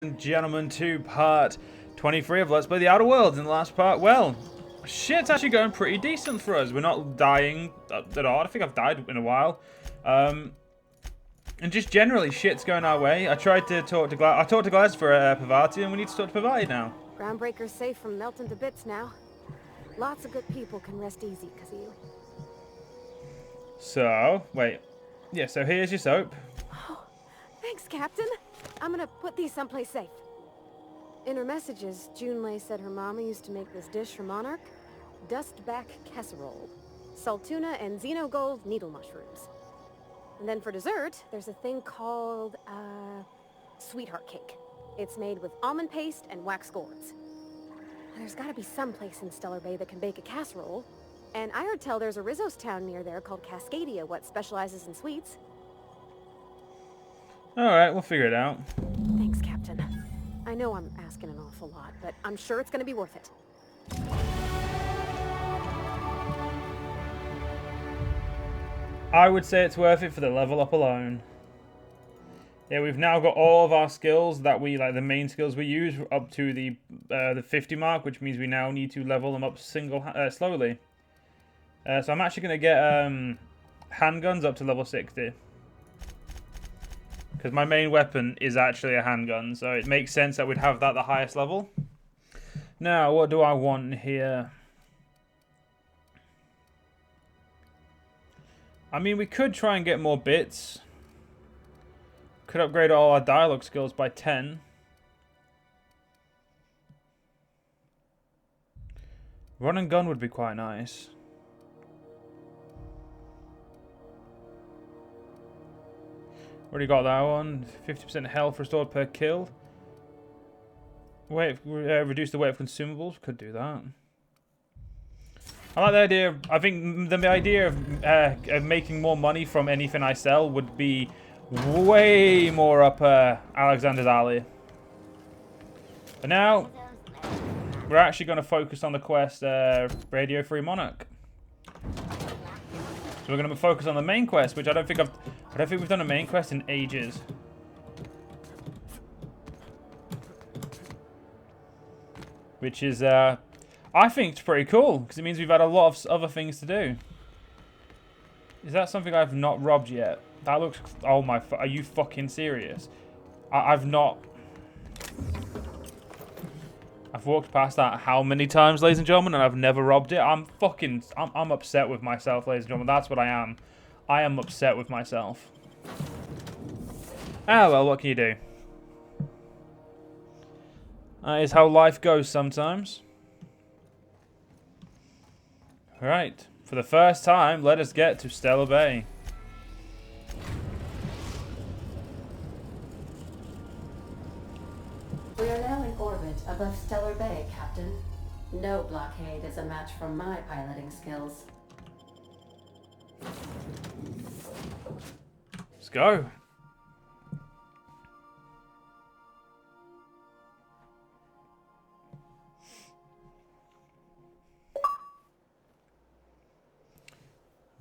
and gentlemen, to part 23 of Let's Play the Outer Worlds. In the last part, well, shit's actually going pretty decent for us. We're not dying at all. I think I've died in a while. And just generally, shit's going our way. I tried to talk to Glad. I talked to Glad for Pavati, and we need to talk to Pavati now. Groundbreaker's safe from melting to bits now. Lots of good people can rest easy because of you. So, wait. Yeah, so here's your soap. Oh, thanks, Captain. I'm gonna put these someplace safe. In her messages, Junlei said her mama used to make this dish for Monarch. Dustback casserole. Salt tuna and xenogold needle mushrooms. And then for dessert, there's a thing called, sweetheart cake. It's made with almond paste and wax gourds. There's gotta be some place in Stellar Bay that can bake a casserole. And I heard tell there's a Rizzo's town near there called Cascadia, what specializes in sweets. Alright, we'll figure it out. Thanks, Captain. I know I'm asking an awful lot, but I'm sure it's gonna be worth it. I would say it's worth it for the level up alone. Yeah, we've now got all of our skills that we, like the main skills we use, up to the 50 mark, which means we now need to level them up slowly. So I'm actually going to get handguns up to level 60. Because my main weapon is actually a handgun, so it makes sense that we'd have that at the highest level. Now, what do I want here? I mean, we could try and get more bits. Could upgrade all our dialogue skills by 10. Run and gun would be quite nice. Already got that one. 50% health restored per kill. Reduce the weight of consumables. Could do that. I like the idea. I think the idea of making more money from anything I sell would be way more up Alexander's alley. But now we're actually going to focus on the quest Radio Free Monarch. So we're going to focus on the main quest, which I don't think we've done a main quest in ages. Which is I think it's pretty cool because it means we've had a lot of other things to do. Is that something I've not robbed yet? That looks... Oh my... Are you fucking serious? I've not... I've walked past that how many times, ladies and gentlemen, and I've never robbed it. I'm upset with myself, ladies and gentlemen. That's what I am. I am upset with myself. Ah, well, what can you do? That is how life goes sometimes. Alright. For the first time, let us get to Stellar Bay. We are now in orbit above Stellar Bay, Captain. No blockade is a match for my piloting skills. Let's go.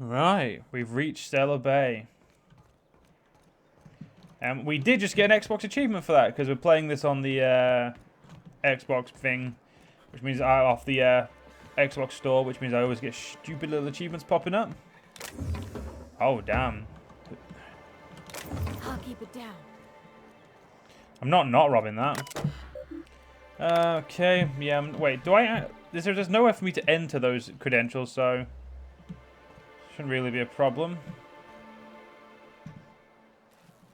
Right, we've reached Stellar Bay. And we did just get an Xbox achievement for that, because we're playing this on the Xbox thing, which means off the Xbox store, which means I always get stupid little achievements popping up. Oh, damn. I'll keep it down. I'm not robbing that. Okay, yeah, wait, do I... There's nowhere for me to enter those credentials, so... Shouldn't really be a problem.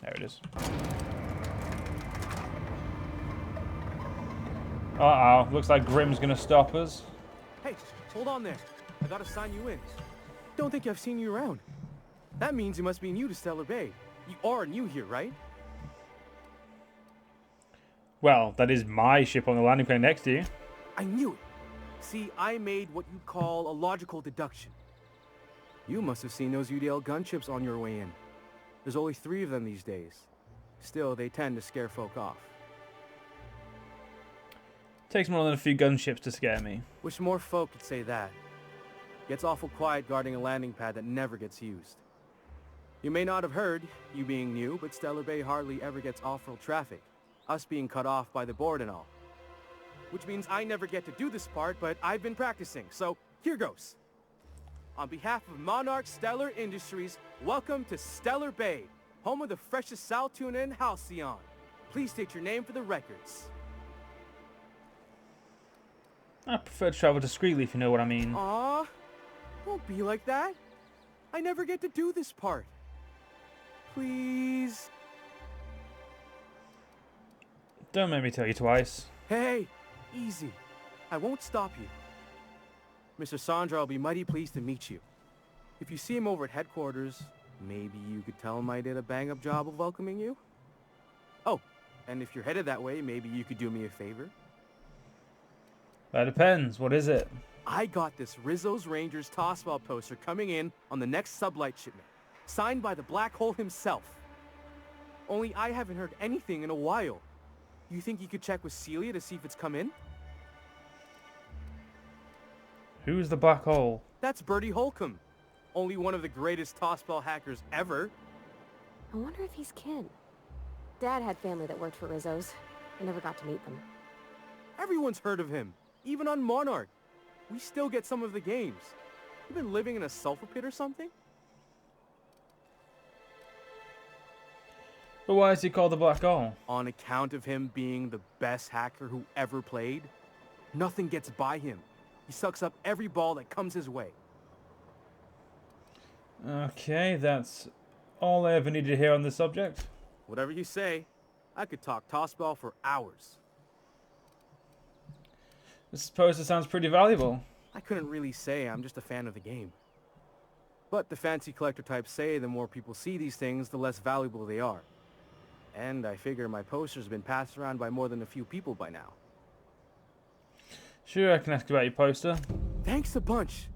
There it is. Uh-oh. Looks like Grim's gonna stop us. Hey, hold on there. I gotta sign you in. Don't think I've seen you around. That means you must be new to Stellar Bay. You are new here, right? Well, that is my ship on the landing plane next to you. I knew it. See, I made what you'd call a logical deduction. You must have seen those UDL gunships on your way in. There's only 3 of them these days. Still, they tend to scare folk off. Takes more than a few gunships to scare me. Wish more folk could say that. Gets awful quiet guarding a landing pad that never gets used. You may not have heard, you being new, but Stellar Bay hardly ever gets off-world traffic. us being cut off by the board and all. Which means I never get to do this part, but I've been practicing, so here goes. On behalf of Monarch Stellar Industries, welcome to Stellar Bay, home of the freshest sal tuna in Halcyon. Please state your name for the records. I prefer to travel discreetly, if you know what I mean. Aw, don't be like that. I never get to do this part. Please. Don't make me tell you twice. Hey, easy. I won't stop you. Mr. Sandra will be mighty pleased to meet you. If you see him over at headquarters, maybe you could tell him I did a bang-up job of welcoming you? Oh, and if you're headed that way, maybe you could do me a favor? That depends. What is it? I got this Rizzo's Rangers tossball poster coming in on the next sublight shipment, signed by the Black Hole himself. Only I haven't heard anything in a while. You think you could check with Celia to see if it's come in? Who's the Black Hole? That's Bertie Holcomb, only one of the greatest tossball hackers ever. I wonder if he's kin. Dad had family that worked for Rizzo's. I never got to meet them. Everyone's heard of him, even on Monarch. We still get some of the games. You been living in a sulfur pit or something? But why is he called the Black Hole? On account of him being the best hacker who ever played. Nothing gets by him. He sucks up every ball that comes his way. Okay, that's all I ever needed to hear on this subject. Whatever you say, I could talk tossball for hours. This poster sounds pretty valuable. I couldn't really say, I'm just a fan of the game. But the fancy collector types say the more people see these things, the less valuable they are. And I figure my poster's been passed around by more than a few people by now. Sure, I can ask about your poster. Thanks a bunch.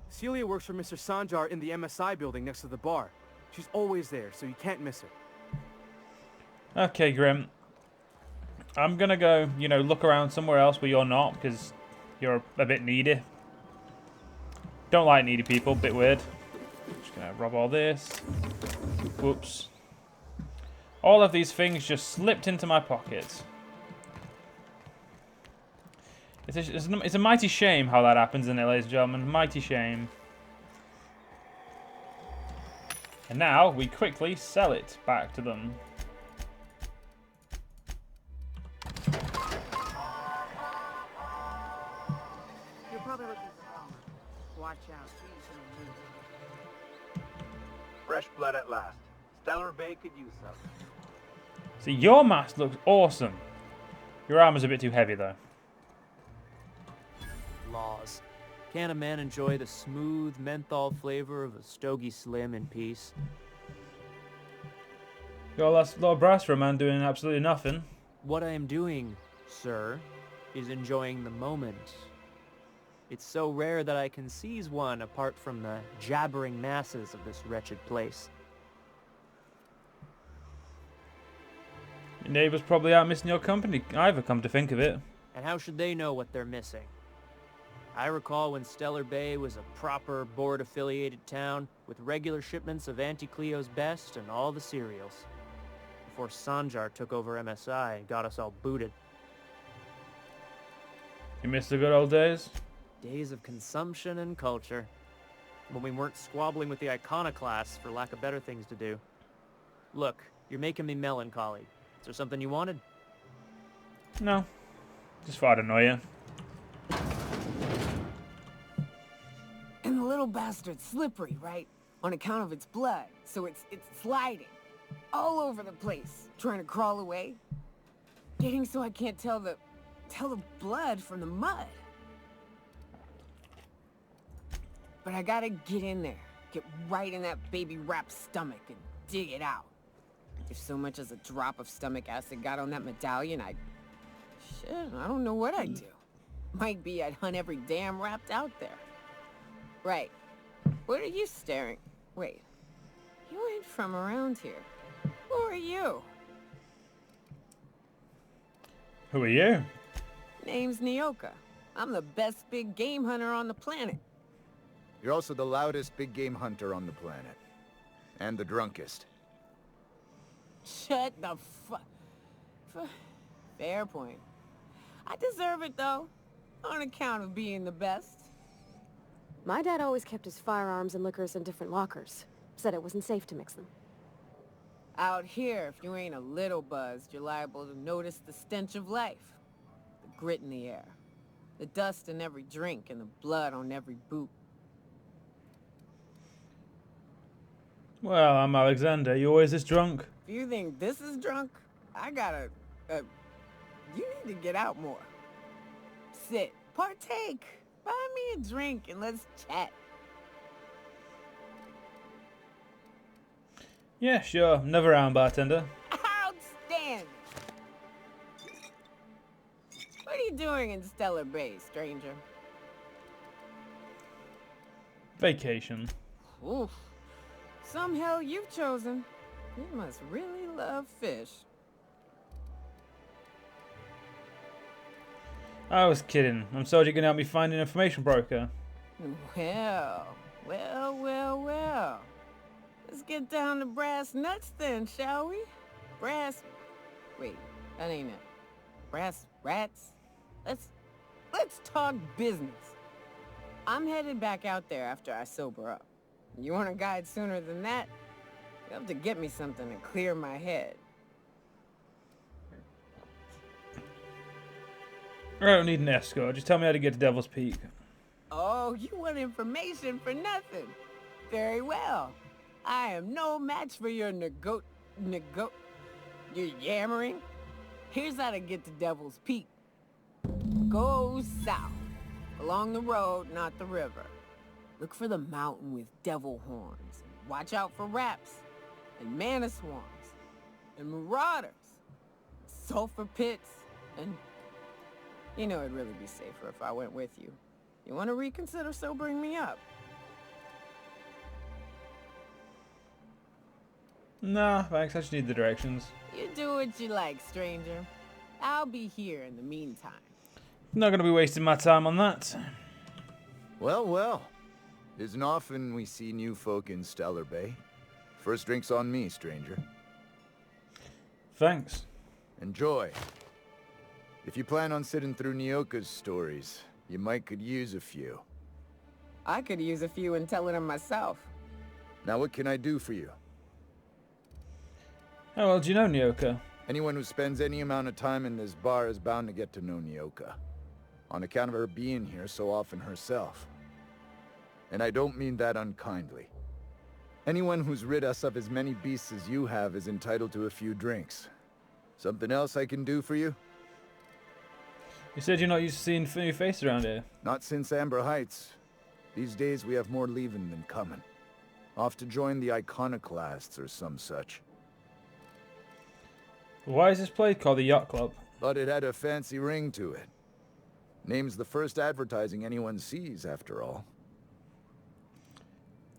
Celia works for Mr. Sanjar in the MSI building next to the bar. She's always there, so you can't miss her. Okay, Grim. I'm gonna go, look around somewhere else where you're not, because you're a bit needy. Don't like needy people, bit weird. Just gonna rob all this. Whoops. All of these things just slipped into my pocket. It's a mighty shame how that happens, isn't it, ladies and gentlemen? Mighty shame. And now we quickly sell it back to them. You're probably looking for armor. Watch out. He's in a mood. Fresh blood at last. Stellar Bay could use some. See, your mask looks awesome. Your armor's a bit too heavy, though. Laws. Can a man enjoy the smooth menthol flavor of a Stogie Slim in peace? Got a lot of brass for a man doing absolutely nothing. What I am doing, sir, is enjoying the moment. It's so rare that I can seize one apart from the jabbering masses of this wretched place. Your neighbours probably aren't missing your company either, come to think of it. And how should they know what they're missing? I recall when Stellar Bay was a proper board-affiliated town with regular shipments of Auntie Cleo's best and all the cereals. Before Sanjar took over MSI and got us all booted. You miss the good old days? Days of consumption and culture. When we weren't squabbling with the iconoclasts for lack of better things to do. Look, you're making me melancholy. Is there something you wanted? No. Just thought I'd annoy you. And the little bastard's slippery, right? On account of its blood. So it's sliding. All over the place. Trying to crawl away. Getting so I can't tell the blood from the mud. But I gotta get in there. Get right in that baby rap's stomach and dig it out. If so much as a drop of stomach acid got on that medallion, shit, I don't know what I'd do. Might be I'd hunt every damn wrapped out there. Right. What are you staring? Wait. You ain't from around here. Who are you? Who are you? Name's Nyoka. I'm the best big game hunter on the planet. You're also the loudest big game hunter on the planet. And the drunkest. Shut the Fair point. I deserve it, though, on account of being the best. My dad always kept his firearms and liquors in different lockers. Said it wasn't safe to mix them. Out here, if you ain't a little buzzed, you're liable to notice the stench of life. The grit in the air. The dust in every drink and the blood on every boot. Well, I'm Alexander. You always this drunk? If you think this is drunk, I gotta... you need to get out more. Sit. Partake. Buy me a drink and let's chat. Yeah, sure. Another round, bartender. Outstanding! What are you doing in Stellar Bay, stranger? Vacation. Oof. Some hell you've chosen. You must really love fish. I was kidding. I'm sorry you're going to help me find an information broker. Well. Let's get down to brass nuts then, shall we? Wait, that ain't it. Brass rats? Let's talk business. I'm headed back out there after I sober up. You want a guide sooner than that? You have to get me something to clear my head. I don't need an escort. Just tell me how to get to Devil's Peak. Oh, you want information for nothing? Very well. I am no match for your your yammering. Here's how to get to Devil's Peak. Go south, along the road, not the river. Look for the mountain with devil horns. Watch out for raps, and mana swans, and marauders, sulfur pits, and... You know it'd really be safer if I went with you. You want to reconsider sobering me up? Nah, thanks. I just need the directions. You do what you like, stranger. I'll be here in the meantime. Not going to be wasting my time on that. Well. Isn't often we see new folk in Stellar Bay. First drink's on me, stranger. Thanks. Enjoy. If you plan on sitting through Nyoka's stories, you might could use a few. I could use a few and telling them myself. Now what can I do for you? How well do you know Nyoka? Anyone who spends any amount of time in this bar is bound to get to know Nyoka. On account of her being here so often herself. And I don't mean that unkindly. Anyone who's rid us of as many beasts as you have is entitled to a few drinks. Something else I can do for you? You said you're not used to seeing new faces around here. Not since Amber Heights. These days we have more leaving than coming. Off to join the Iconoclasts or some such. Why is this place called the Yacht Club? But it had a fancy ring to it. Name's the first advertising anyone sees, after all.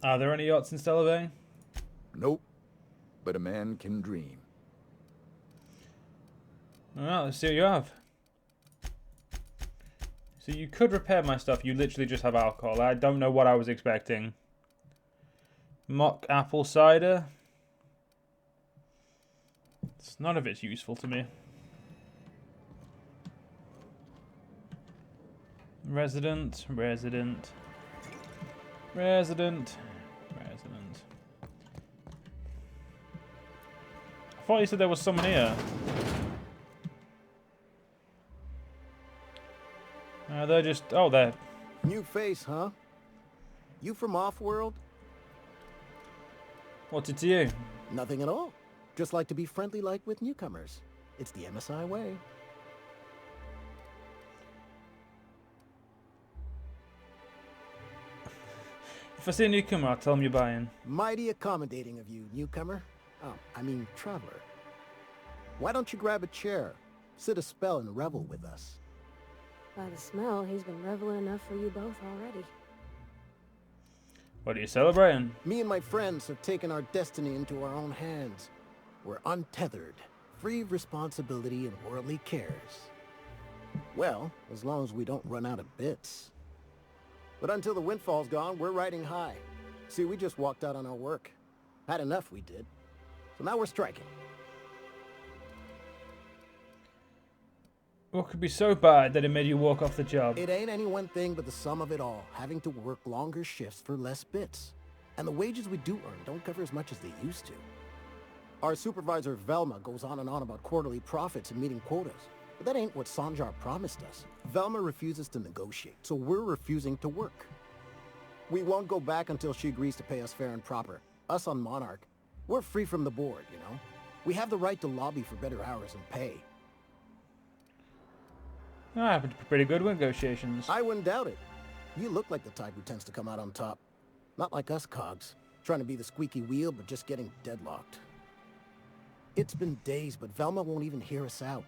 Are there any yachts in Stellar Bay? Nope. But a man can dream. Alright, let's see what you have. So you could repair my stuff. You literally just have alcohol. I don't know what I was expecting. Mock apple cider. None of it's useful to me. Resident. I thought you said there was someone here. They're just... Oh, there. New face, huh? You from off-world? What's it to you? Nothing at all. Just like to be friendly like with newcomers. It's the MSI way. If I see a newcomer, I'll tell him you're buying. Mighty accommodating of you, newcomer. Oh, I mean, traveler. Why don't you grab a chair, sit a spell and revel with us? By the smell, he's been reveling enough for you both already. What are you celebrating? Me and my friends have taken our destiny into our own hands. We're untethered, free of responsibility and worldly cares. Well, as long as we don't run out of bits. But until the windfall's gone, we're riding high. See, we just walked out on our work. Had enough, we did. So now we're striking. What could be so bad that it made you walk off the job? It ain't any one thing but the sum of it all, having to work longer shifts for less bits. And the wages we do earn don't cover as much as they used to. Our supervisor Velma goes on and on about quarterly profits and meeting quotas. But that ain't what Sanjar promised us. Velma refuses to negotiate, so we're refusing to work. We won't go back until she agrees to pay us fair and proper. Us on Monarch, we're free from the board, you know? We have the right to lobby for better hours and pay. Ah, pretty good with negotiations. I wouldn't doubt it. You look like the type who tends to come out on top. Not like us cogs, trying to be the squeaky wheel but just getting deadlocked. It's been days, but Velma won't even hear us out.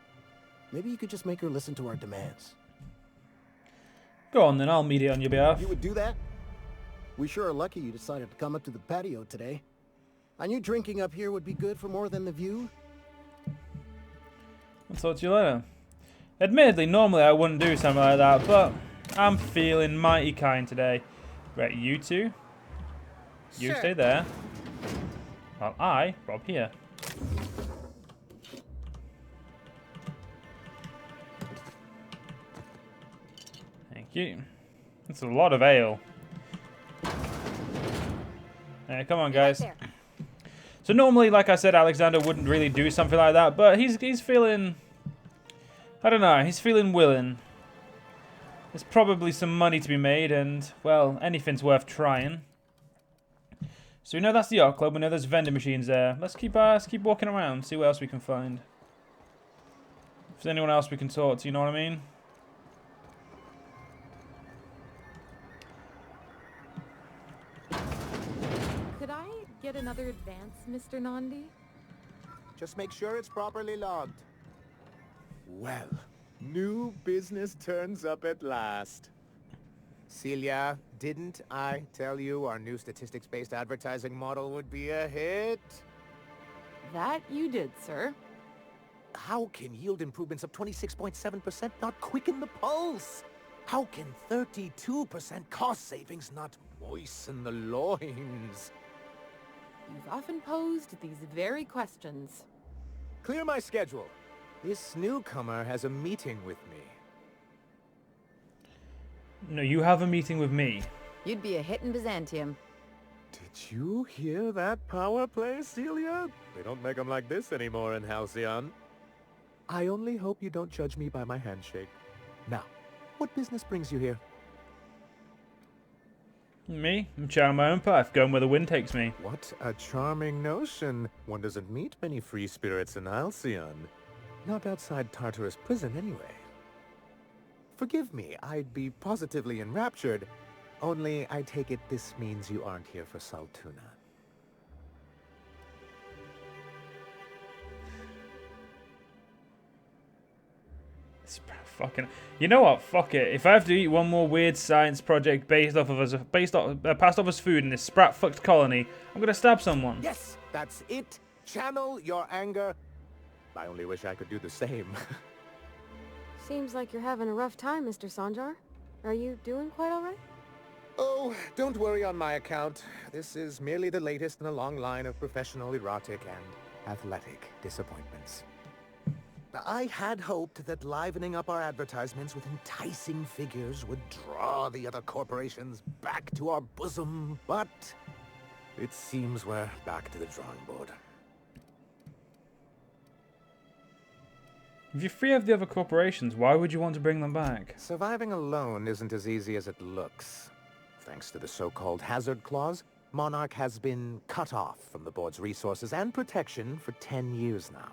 Maybe you could just make her listen to our demands. Go on then, I'll mediate on your behalf. You would do that? We sure are lucky you decided to come up to the patio today. I knew drinking up here would be good for more than the view. I'll talk to you later. Admittedly, normally I wouldn't do something like that, but I'm feeling mighty kind today. Right, you two. You Sure. stay there. While I rob here. Thank you. That's a lot of ale. Hey, come on, guys. Right there. So normally, like I said, Alexander wouldn't really do something like that, but he's feeling... I don't know, he's feeling willing. There's probably some money to be made, and, well, anything's worth trying. So we know that's the art club, we know there's vending machines there. Let's keep walking around, see what else we can find. If there's anyone else we can talk to, you know what I mean? Could I get another advance, Mr. Nandi? Just make sure it's properly logged. Well, new business turns up at last. Celia, didn't I tell you our new statistics-based advertising model would be a hit? That you did, sir. How can yield improvements of 26.7% not quicken the pulse? How can 32% cost savings not moisten the loins? You've often posed these very questions. Clear my schedule. This newcomer has a meeting with me. No, you have a meeting with me. You'd be a hit in Byzantium. Did you hear that power play, Celia? They don't make them like this anymore in Halcyon. I only hope you don't judge me by my handshake. Now, what business brings you here? Me? I'm charting my own path, going where the wind takes me. What a charming notion. One doesn't meet many free spirits in Halcyon. Not outside Tartarus prison, anyway. Forgive me, I'd be positively enraptured. Only, I take it this means you aren't here for Saltuna. Fucking, you know what? Fuck it. If I have to eat one more weird science project passed off as food in this sprat fucked colony, I'm gonna stab someone. Yes, that's it. Channel your anger. I only wish I could do the same. Seems like you're having a rough time, Mr. Sanjar. Are you doing quite all right? Oh, don't worry on my account. This is merely the latest in a long line of professional erotic and athletic disappointments. I had hoped that livening up our advertisements with enticing figures would draw the other corporations back to our bosom, but it seems we're back to the drawing board. If you're free of the other corporations, why would you want to bring them back? Surviving alone isn't as easy as it looks. Thanks to the so-called hazard clause, Monarch has been cut off from the board's resources and protection for 10 years now.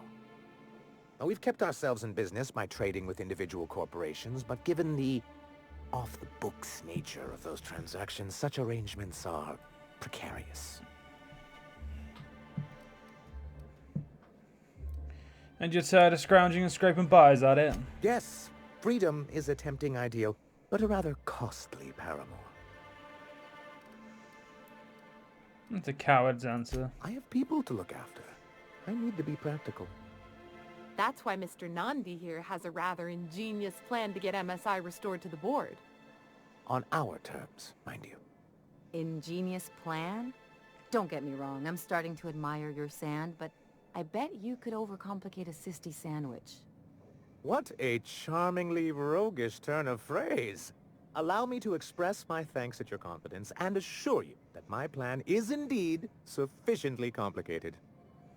Now, we've kept ourselves in business by trading with individual corporations, but given the off-the-books nature of those transactions, such arrangements are precarious. And you're tired of scrounging and scraping by, is that it? Yes, freedom is a tempting ideal, but a rather costly paramour. That's a coward's answer. I have people to look after. I need to be practical. That's why Mr. Nandi here has a rather ingenious plan to get MSI restored to the board. On our terms, mind you. Ingenious plan? Don't get me wrong, I'm starting to admire your sand, but I bet you could overcomplicate a sisty sandwich. What a charmingly roguish turn of phrase. Allow me to express my thanks at your confidence and assure you that my plan is indeed sufficiently complicated.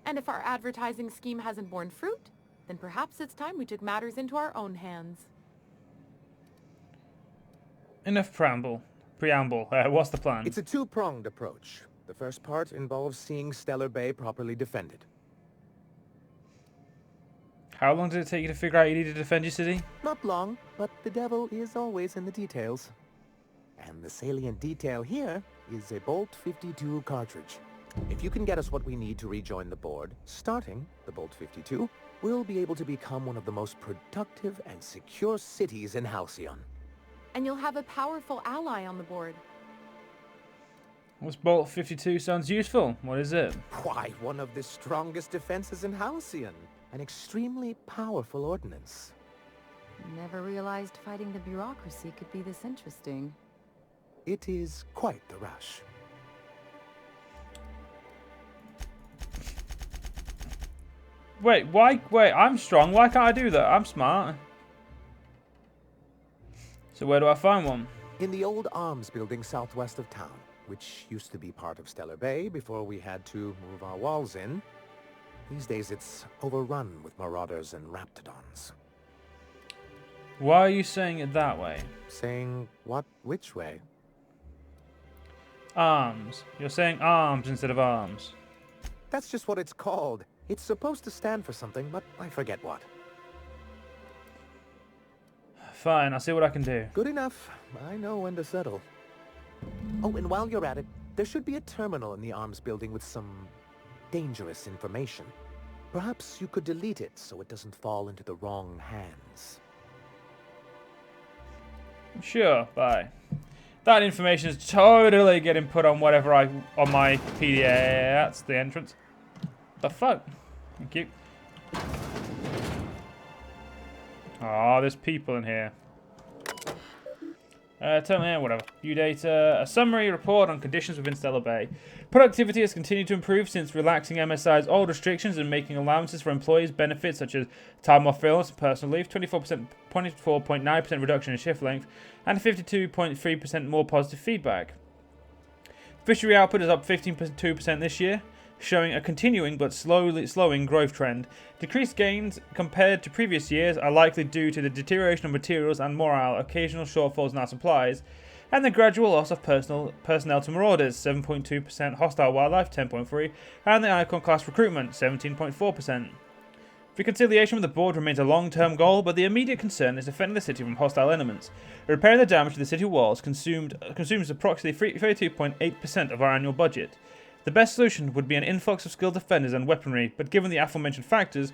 And if our advertising scheme hasn't borne fruit, then perhaps it's time we took matters into our own hands. Enough preamble. What's the plan? It's a two-pronged approach. The first part involves seeing Stellar Bay properly defended. How long did it take you to figure out you needed to defend your city? Not long, but the devil is always in the details. And the salient detail here is a Bolt 52 cartridge. If you can get us what we need to rejoin the board, starting the Bolt 52, we'll be able to become one of the most productive and secure cities in Halcyon. And you'll have a powerful ally on the board. What's Bolt 52 sounds useful. What is it? Why, one of the strongest defenses in Halcyon. An extremely powerful ordnance. Never realized fighting the bureaucracy could be this interesting. It is quite the rush. Wait, I'm strong. Why can't I do that? I'm smart. So where do I find one? In the old arms building southwest of town, which used to be part of Stellar Bay before we had to move our walls in. These days it's overrun with marauders and raptidons. Why are you saying it that way? Saying what? Which way? Arms. You're saying arms instead of arms. That's just what it's called. It's supposed to stand for something, but I forget what. Fine, I'll see what I can do. Good enough. I know when to settle. Oh, and while you're at it, there should be a terminal in the arms building with some dangerous information. Perhaps you could delete it so it doesn't fall into the wrong hands. Sure, bye. That information is totally getting put on whatever on my PDF. That's the entrance. The fuck? Thank you. Oh, there's people in here. Tell me, whatever. View data. A summary report on conditions within Stellar Bay. Productivity has continued to improve since relaxing MSI's old restrictions and making allowances for employees' benefits such as time off illness and personal leave, 24.9% reduction in shift length, and 52.3% more positive feedback. Fishery output is up 15.2% this year, showing a continuing but slowing growth trend. Decreased gains compared to previous years are likely due to the deterioration of materials and morale, occasional shortfalls in our supplies, and the gradual loss of personnel to marauders, 7.2%, hostile wildlife, 10.3%, and the Icon class recruitment, 17.4%. Reconciliation with the board remains a long-term goal, but the immediate concern is defending the city from hostile elements. Repairing the damage to the city walls consumes approximately 32.8% of our annual budget. The best solution would be an influx of skilled defenders and weaponry, but given the aforementioned factors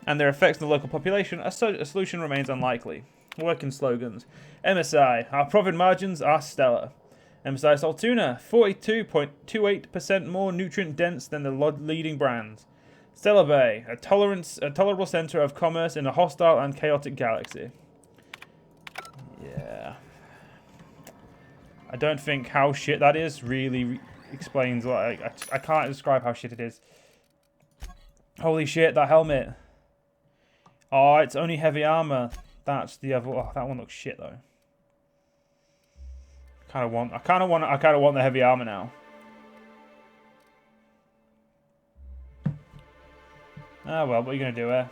and their effects on the local population, a solution remains unlikely. Working slogans. MSI. Our profit margins are stellar. MSI Saltuna. 42.28% more nutrient dense than the leading brands. Stellar Bay. A tolerable center of commerce in a hostile and chaotic galaxy. Yeah. I don't think how shit that is really explains, like, I can't describe how shit it is. Holy shit, that helmet. Oh, it's only heavy armor. That's the other. Oh, that one looks shit though. I kind of want the heavy armor now. Ah well, what are you gonna do here?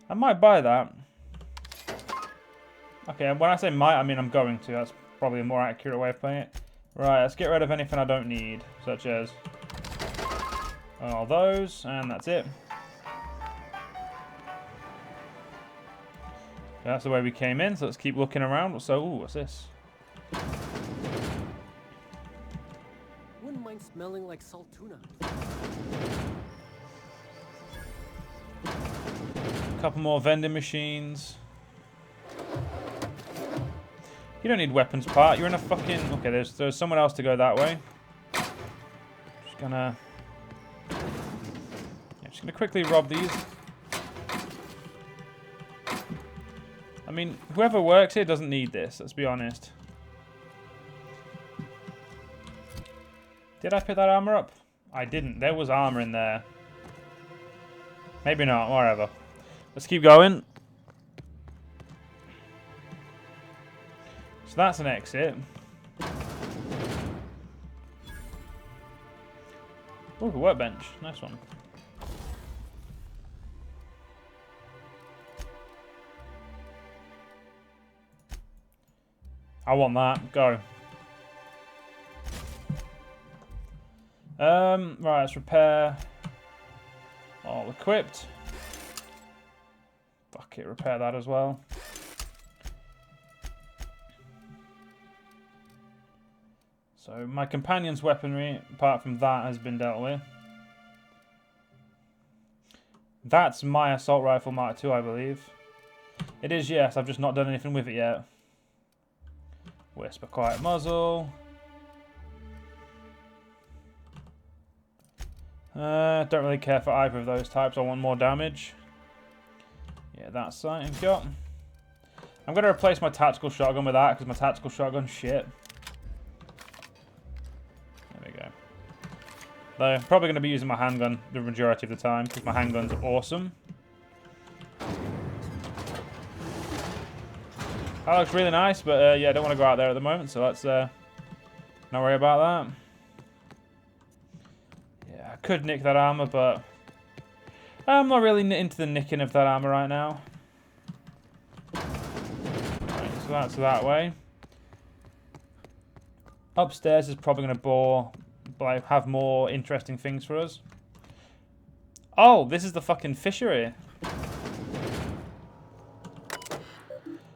I might buy that. Okay, when I say might, I mean I'm going to. That's probably a more accurate way of putting it. Right, let's get rid of anything I don't need, such as all those, and that's it. That's the way we came in, so let's keep looking around. So, ooh, what's this? Wouldn't mind smelling like salt tuna. Couple more vending machines. You don't need weapons part. You're in a fucking... Okay, there's someone else to go that way. Just gonna quickly rob these. I mean, whoever works here doesn't need this. Let's be honest. Did I pick that armor up? I didn't. There was armor in there. Maybe not. Whatever. Let's keep going. So that's an exit. Oh, a workbench. Nice one. I want that. Go. Right, let's repair. All equipped. Fuck it, repair that as well. So my companion's weaponry, apart from that, has been dealt with. That's my assault rifle Mark II, I believe. It is, yes. I've just not done anything with it yet. Whisper quiet muzzle. Don't really care for either of those types. I want more damage. Yeah, that's something got. I'm going to replace my tactical shotgun with that because my tactical shotgun's shit. There we go. Though I'm probably going to be using my handgun the majority of the time because my handgun's awesome. That looks really nice, but yeah, I don't want to go out there at the moment, so let's not worry about that. Yeah, I could nick that armor, but I'm not really into the nicking of that armor right now. Right, so that's that way. Upstairs is probably going to have more interesting things for us. Oh, this is the fucking fishery.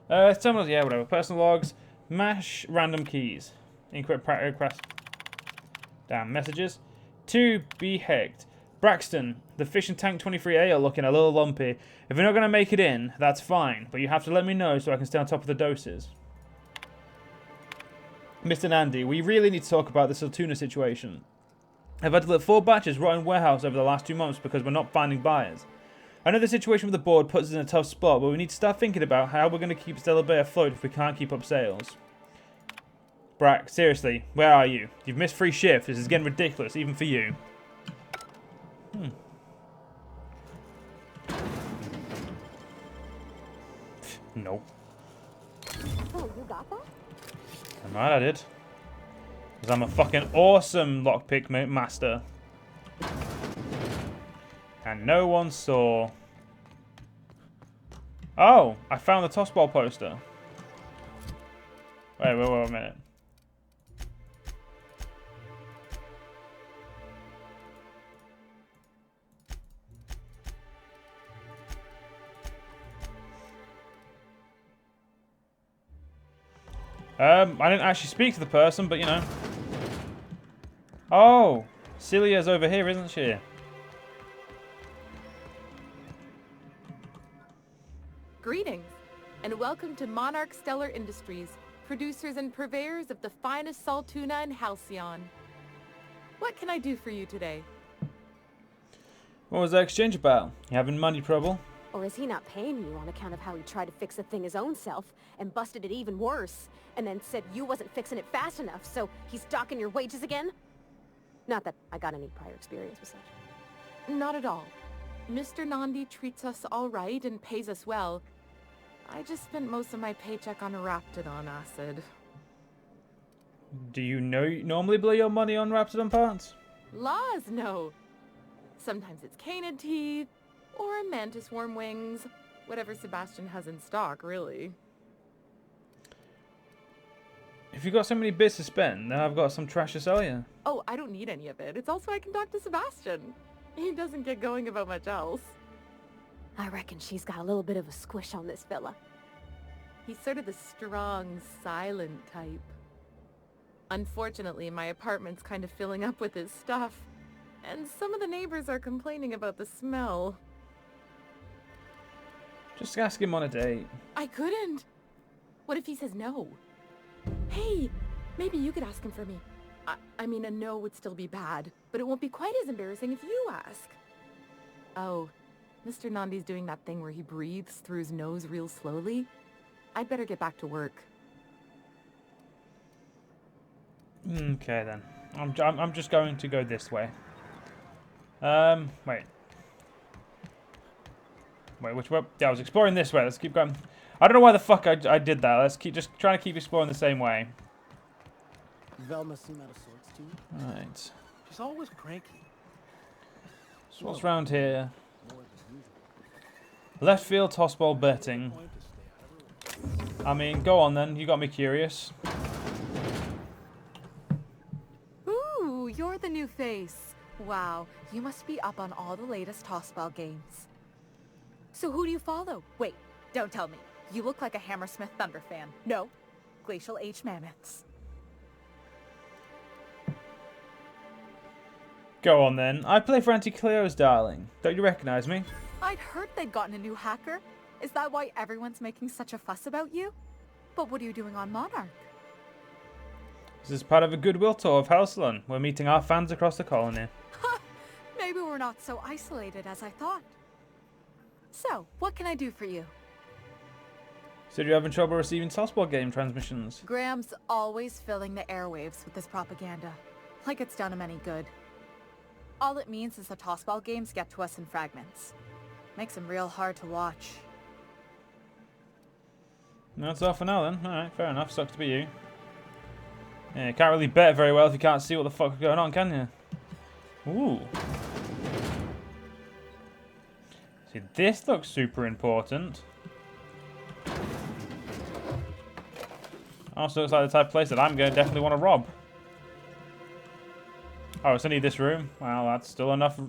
Terminals, yeah, whatever. Personal logs. Mash random keys. Encrypt request. Damn, messages. To be hacked. Braxton, the fishing tank 23A are looking a little lumpy. If you're not going to make it in, that's fine. But you have to let me know so I can stay on top of the doses. Mr. Nandy, we really need to talk about the Saltuna situation. I've had to let 4 batches rot in warehouse over the last 2 months because we're not finding buyers. I know the situation with the board puts us in a tough spot, but we need to start thinking about how we're going to keep Stellar Bay afloat if we can't keep up sales. Brack, seriously, where are you? You've missed 3 shifts. This is getting ridiculous, even for you. No. Oh, you got that? I'm right, I did. Because I'm a fucking awesome lockpick master. And no one saw. Oh, I found the toss ball poster. Wait a minute. I didn't actually speak to the person, but you know. Oh, Celia's over here, isn't she? Greetings, and welcome to Monarch Stellar Industries, producers and purveyors of the finest salt tuna in Halcyon. What can I do for you today? What was the exchange about? You having money trouble? Or is he not paying you on account of how he tried to fix the thing his own self and busted it even worse, and then said you wasn't fixing it fast enough, so he's docking your wages again? Not that I got any prior experience with such. Not at all. Mr. Nandi treats us all right and pays us well. I just spent most of my paycheck on Raptidon acid. Do you normally blow your money on Raptidon parts? Laws, no. Sometimes it's canid teeth, or mantis worm wings. Whatever Sebastian has in stock, really. If you've got so many bits to spend, then I've got some trash to sell you. Oh, I don't need any of it. It's also I can talk to Sebastian. He doesn't get going about much else. I reckon she's got a little bit of a squish on this fella. He's sort of the strong, silent type. Unfortunately, my apartment's kind of filling up with his stuff. And some of the neighbors are complaining about the smell. Just ask him on a date. I couldn't. What if he says no? Hey, maybe you could ask him for me. I mean, a no would still be bad, but it won't be quite as embarrassing if you ask. Oh, Mr. Nandi's doing that thing where he breathes through his nose real slowly. I'd better get back to work. Okay then. I'm just going to go this way. Wait. Wait, which way? Yeah, I was exploring this way. Let's keep going. I don't know why the fuck I did that. Let's keep just trying to keep exploring the same way. Velma seem out of sorts too. Right. She's always cranky. So what's around here? Left field tossball betting. I mean, go on then. You got me curious. Ooh, you're the new face. Wow, you must be up on all the latest tossball games. So who do you follow? Wait, don't tell me. You look like a Hammersmith Thunder fan. No, Glacial Age Mammoths. Go on then. I play for Anti-Cleo's, darling. Don't you recognize me? I'd heard they'd gotten a new hacker. Is that why everyone's making such a fuss about you? But what are you doing on Monarch? This is part of a goodwill tour of Houseland. We're meeting our fans across the colony. Maybe we're not so isolated as I thought. So, what can I do for you? So you're having trouble receiving tossball game transmissions? Graham's always filling the airwaves with this propaganda. Like it's done him any good. All it means is the tossball games get to us in fragments. Makes them real hard to watch. That's all for now then. Alright, fair enough. Sucks to be you. Yeah, you can't really bet very well if you can't see what the fuck is going on, can you? Ooh. See, this looks super important. Also looks like the type of place that I'm going to definitely want to rob. Oh, it's only this room. Well, that's still enough.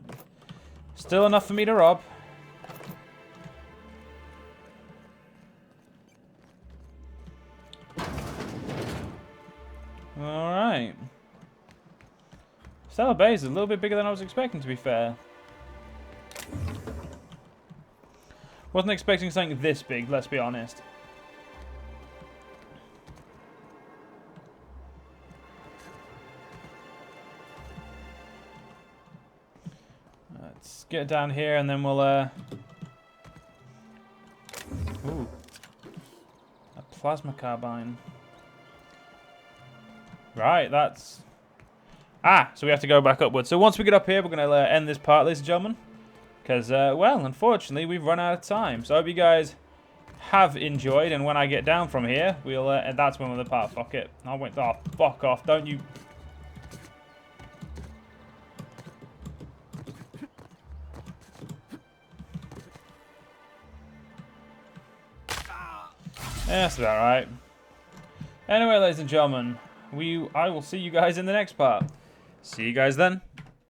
Still enough for me to rob. Alright. Stellar Bay is a little bit bigger than I was expecting, to be fair. Wasn't expecting something this big, let's be honest. Let's get down here and then we'll, Ooh. A plasma carbine. Right, that's... Ah, so we have to go back upwards. So once we get up here, we're going to end this part, ladies and gentlemen. Because, well, unfortunately, we've run out of time. So I hope you guys have enjoyed. And when I get down from here, we'll... and that's when we'll depart. Fuck it. I went... Oh, fuck off. Don't you... Yeah, that's about right. Anyway, ladies and gentlemen, I will see you guys in the next part. See you guys then.